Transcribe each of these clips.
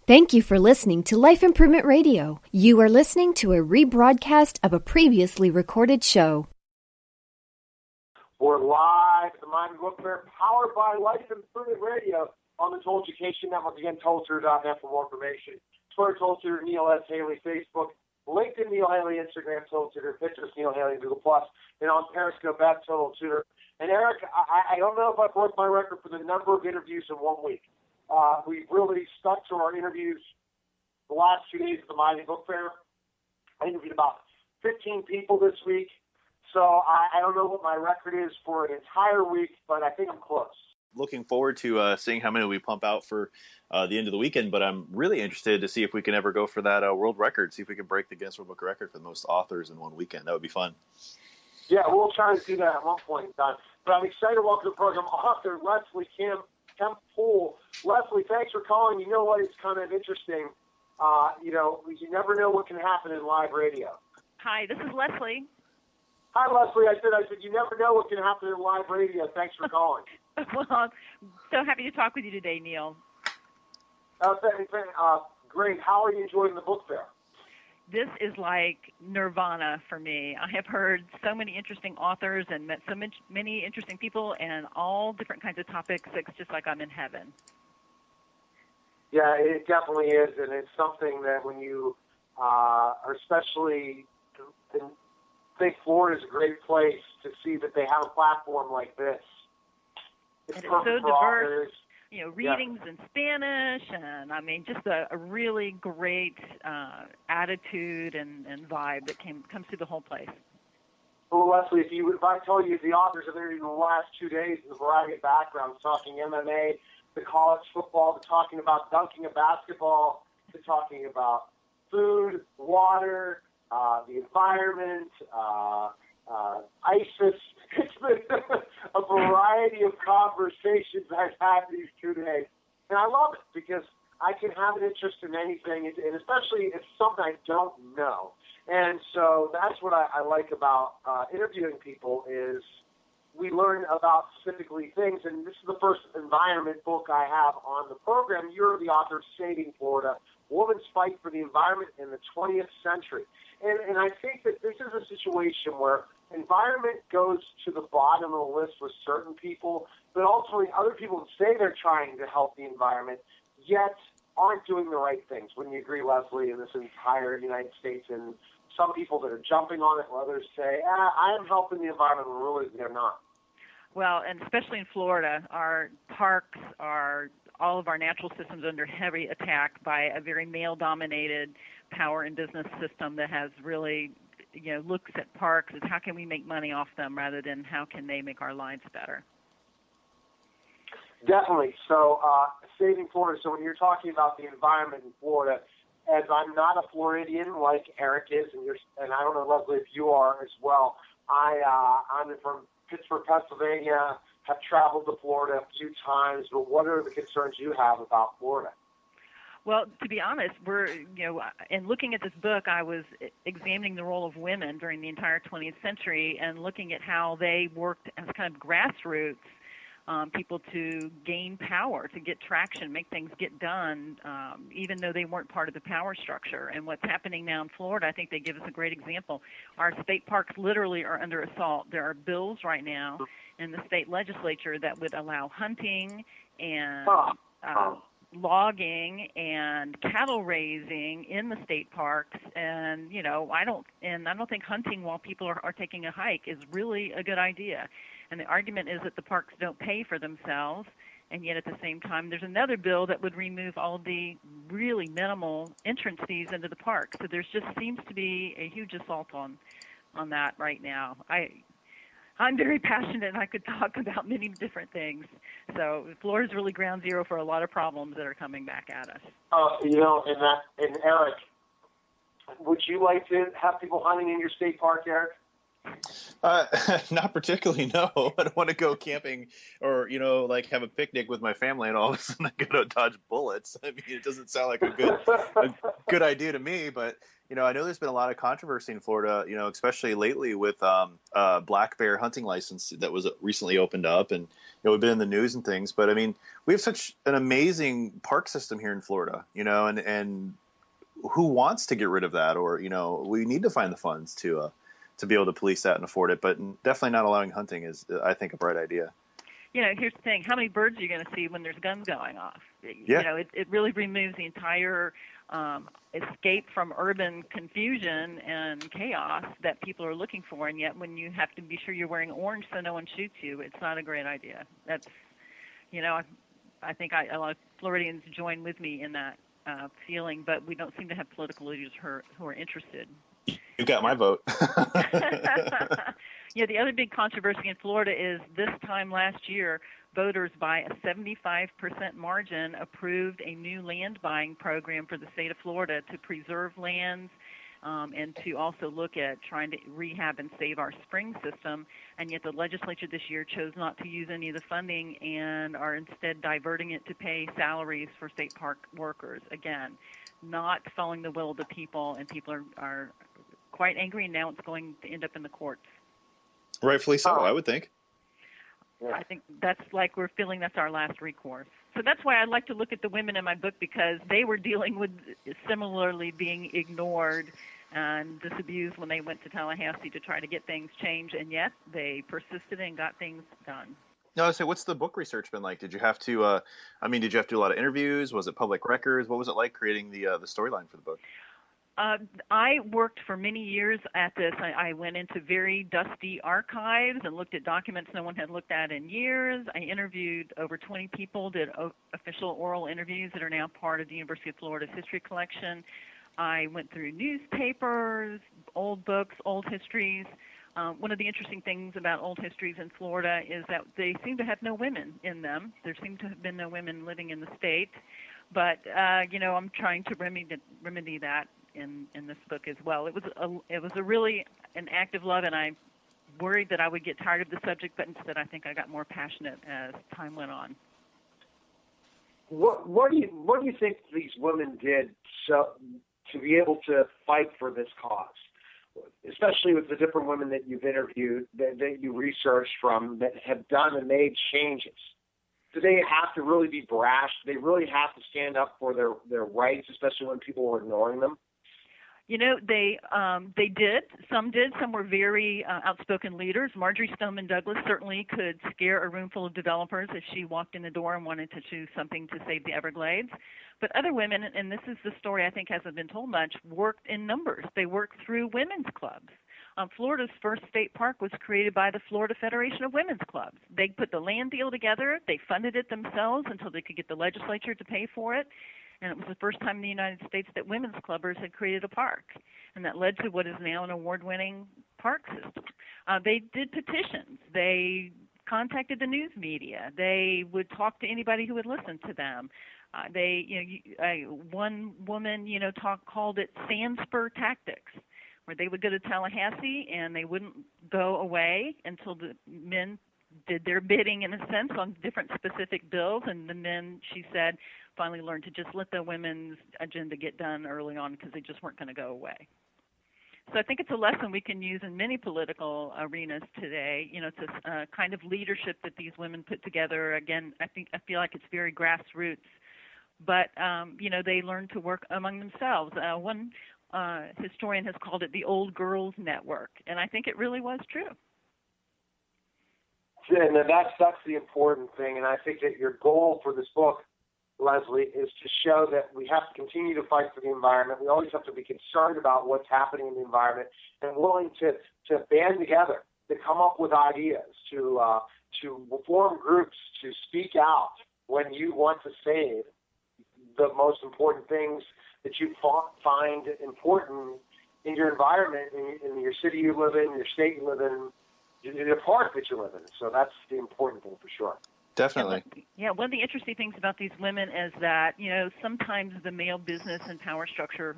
Thank you for listening to Life Improvement Radio. You are listening to a rebroadcast of a previously recorded show. We're live at the Miami Book Fair, powered by Life Improvement Radio on the Toll Education Network. Again, tolltutor.net for more information. Twitter, Tolltutor, Neil S. Haley, Facebook, LinkedIn, Neil Haley, Instagram, Tolltutor, Pinterest, Neil Haley, Google+, and on Periscope, at Tolltutor. And Eric, I don't know if I broke my record for the number of interviews in 1 week. We've really stuck to our interviews the last 2 days of the Miami Book Fair. I interviewed about 15 people this week, so I don't know what my record is for an entire week, but I think I'm close. Looking forward to seeing how many we pump out for the end of the weekend, but I'm really interested to see if we can ever go for that world record, see if we can break the Guinness World Book record for the most authors in one weekend. That would be fun. Yeah, we'll try to do that at one point in time. But I'm excited to welcome to the program author Kemp Poole. Leslie, thanks for calling. You know what? It's kind of interesting. You never know what can happen in live radio. Hi, this is Leslie. Hi, Leslie. I said, you never know what can happen in live radio. Thanks for calling. Well, so happy to talk with you today, Neil. Great. How are you enjoying the book fair? This is like nirvana for me. I have heard so many interesting authors and met so many interesting people and all different kinds of topics. It's just like I'm in heaven. Yeah, it definitely is, and it's something that when you are especially think Florida is a great place to see that they have a platform like this. It's so diverse. Readings in Spanish, and just a really great attitude and vibe that comes through the whole place. Well, Leslie, if I told you the authors have interviewed in the last 2 days in a variety of backgrounds, talking MMA, to college football, to talking about dunking a basketball, to talking about food, water, the environment, ISIS. It's been a variety of conversations I've had these 2 days. And I love it because I can have an interest in anything, and especially if something I don't know. And so that's what I like about interviewing people is we learn about specifically things. And this is the first environment book I have on the program. You're the author of Saving Florida, Woman's Fight for the Environment in the 20th Century. And I think that this is a situation where environment goes to the bottom of the list with certain people, but ultimately other people say they're trying to help the environment, yet aren't doing the right things. Wouldn't you agree, Leslie, in this entire United States? And some people that are jumping on it, while others say, I am helping the environment, when really they're not. Well, and especially in Florida, our parks are all of our natural systems under heavy attack by a very male-dominated power and business system that has really looks at parks as how can we make money off them rather than how can they make our lives better. Definitely. So Saving Florida, so when you're talking about the environment in Florida, as I'm not a Floridian like Eric is, and I don't know, Leslie, if you are as well, I'm from Pittsburgh, Pennsylvania, have traveled to Florida a few times, but what are the concerns you have about Florida? Well, to be honest, in looking at this book, I was examining the role of women during the entire 20th century and looking at how they worked as kind of grassroots people to gain power, to get traction, make things get done, even though they weren't part of the power structure. And what's happening now in Florida, I think they give us a great example. Our state parks literally are under assault. There are bills right now in the state legislature that would allow hunting and logging and cattle raising in the state parks, and I don't think hunting while people are taking a hike is really a good idea. And the argument is that the parks don't pay for themselves, and yet at the same time there's another bill that would remove all the really minimal entrance fees into the park. So there just seems to be a huge assault on that right now. I'm very passionate, and I could talk about many different things. So Florida's really ground zero for a lot of problems that are coming back at us. And Eric, would you like to have people hunting in your state park, Eric? Not particularly, no. I don't want to go camping or, have a picnic with my family and all of a sudden I go to dodge bullets. I mean, it doesn't sound like a good idea to me, but, I know there's been a lot of controversy in Florida, especially lately with black bear hunting license that was recently opened up, and we've been in the news and things. But I mean, we have such an amazing park system here in Florida, and who wants to get rid of that? Or we need to find the funds to be able to police that and afford it. But definitely not allowing hunting is, I think, a bright idea. Here's the thing: how many birds are you going to see when there's guns going off? Yeah. It really removes the entire escape from urban confusion and chaos that people are looking for. And yet, when you have to be sure you're wearing orange so no one shoots you, it's not a great idea. That's, I think a lot of Floridians join with me in that feeling, but we don't seem to have political leaders who are interested. You got my vote. The other big controversy in Florida is this time last year, voters by a 75% margin approved a new land buying program for the state of Florida to preserve lands and to also look at trying to rehab and save our spring system. And yet the legislature this year chose not to use any of the funding and are instead diverting it to pay salaries for state park workers. Again, not following the will of the people, and people are quite angry, and now it's going to end up in the courts. Rightfully so, I would think. I think we're feeling that's our last recourse. So that's why I like to look at the women in my book, because they were dealing with similarly being ignored and disabused when they went to Tallahassee to try to get things changed, and yet they persisted and got things done. No, so what's the book research been like? Did you have to, did you have to do a lot of interviews? Was it public records? What was it like creating the storyline for the book? I worked for many years at this. I went into very dusty archives and looked at documents no one had looked at in years. I interviewed over 20 people, did official oral interviews that are now part of the University of Florida's history collection. I went through newspapers, old books, old histories. One of the interesting things about old histories in Florida is that they seem to have no women in them. There seem to have been no women living in the state. But, I'm trying to remedy that in this book as well. It was a really an act of love, and I worried that I would get tired of the subject, but instead I think I got more passionate as time went on. What do you think these women did to be able to fight for this cause, especially with the different women that you've interviewed, that you researched from, that have done and made changes? Do they have to really be brash? Do they really have to stand up for their rights, especially when people were ignoring them? They did. Some did. Some were very outspoken leaders. Marjorie Stoneman Douglas certainly could scare a room full of developers if she walked in the door and wanted to do something to save the Everglades. But other women, and this is the story I think hasn't been told much, worked in numbers. They worked through women's clubs. Florida's first state park was created by the Florida Federation of Women's Clubs. They put the land deal together. They funded it themselves until they could get the legislature to pay for it. And it was the first time in the United States that women's clubbers had created a park. And that led to what is now an award-winning park system. They did petitions. They contacted the news media. They would talk to anybody who would listen to them. One woman, called it sandspur tactics, where they would go to Tallahassee and they wouldn't go away until the men did their bidding, in a sense, on different specific bills. And the men, she said, finally learned to just let the women's agenda get done early on because they just weren't going to go away. So I think it's a lesson we can use in many political arenas today. It's a kind of leadership that these women put together. Again, I feel like it's very grassroots, but they learn to work among themselves. One historian has called it the old girls network, and I think it really was true. And that's the important thing, and I think that your goal for this book, Leslie, is to show that we have to continue to fight for the environment. We always have to be concerned about what's happening in the environment and willing to band together, to come up with ideas, to form groups, to speak out when you want to save the most important things that you find important in your environment, in your city you live in, your state you live in, the park that you live in. So that's the important thing for sure. Definitely. Yeah, one of the interesting things about these women is that, sometimes the male business and power structure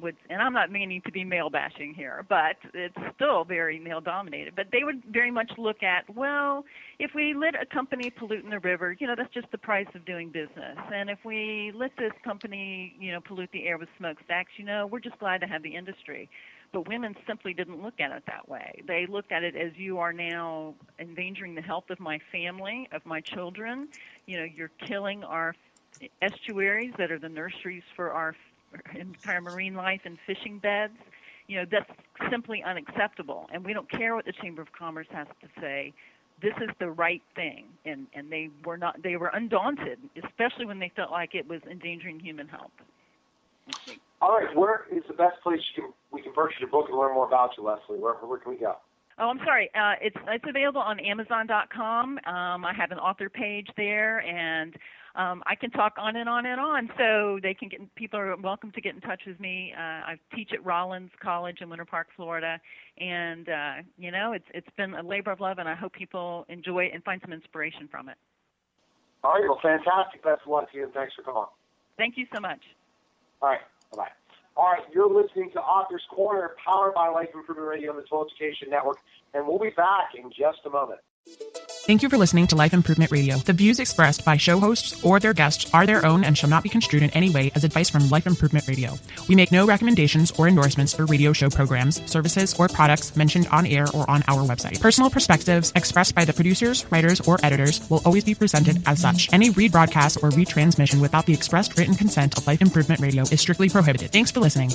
and I'm not meaning to be male bashing here, but it's still very male dominated. But they would very much look at, well, if we let a company pollute in the river, that's just the price of doing business. And if we let this company, pollute the air with smokestacks, we're just glad to have the industry. But women simply didn't look at it that way. They looked at it as, you are now endangering the health of my family, of my children. You're killing our estuaries that are the nurseries for our entire marine life and fishing beds. That's simply unacceptable. And we don't care what the Chamber of Commerce has to say. This is the right thing. And they were undaunted, especially when they felt like it was endangering human health. All right, where is the best place we can purchase your book and learn more about you, Leslie? Where can we go? Oh, I'm sorry. It's available on Amazon.com. I have an author page there, and I can talk on and on and on. So people are welcome to get in touch with me. I teach at Rollins College in Winter Park, Florida, and it's been a labor of love, and I hope people enjoy it and find some inspiration from it. All right, well, fantastic. Best of luck to you, and thanks for calling. Thank you so much. All right, bye-bye. All right, you're listening to Author's Corner, powered by Life Improvement Radio on the Total Education Network, and we'll be back in just a moment. Thank you for listening to Life Improvement Radio. The views expressed by show hosts or their guests are their own and shall not be construed in any way as advice from Life Improvement Radio. We make no recommendations or endorsements for radio show programs, services, or products mentioned on air or on our website. Personal perspectives expressed by the producers, writers, or editors will always be presented as such. Any rebroadcast or retransmission without the expressed written consent of Life Improvement Radio is strictly prohibited. Thanks for listening.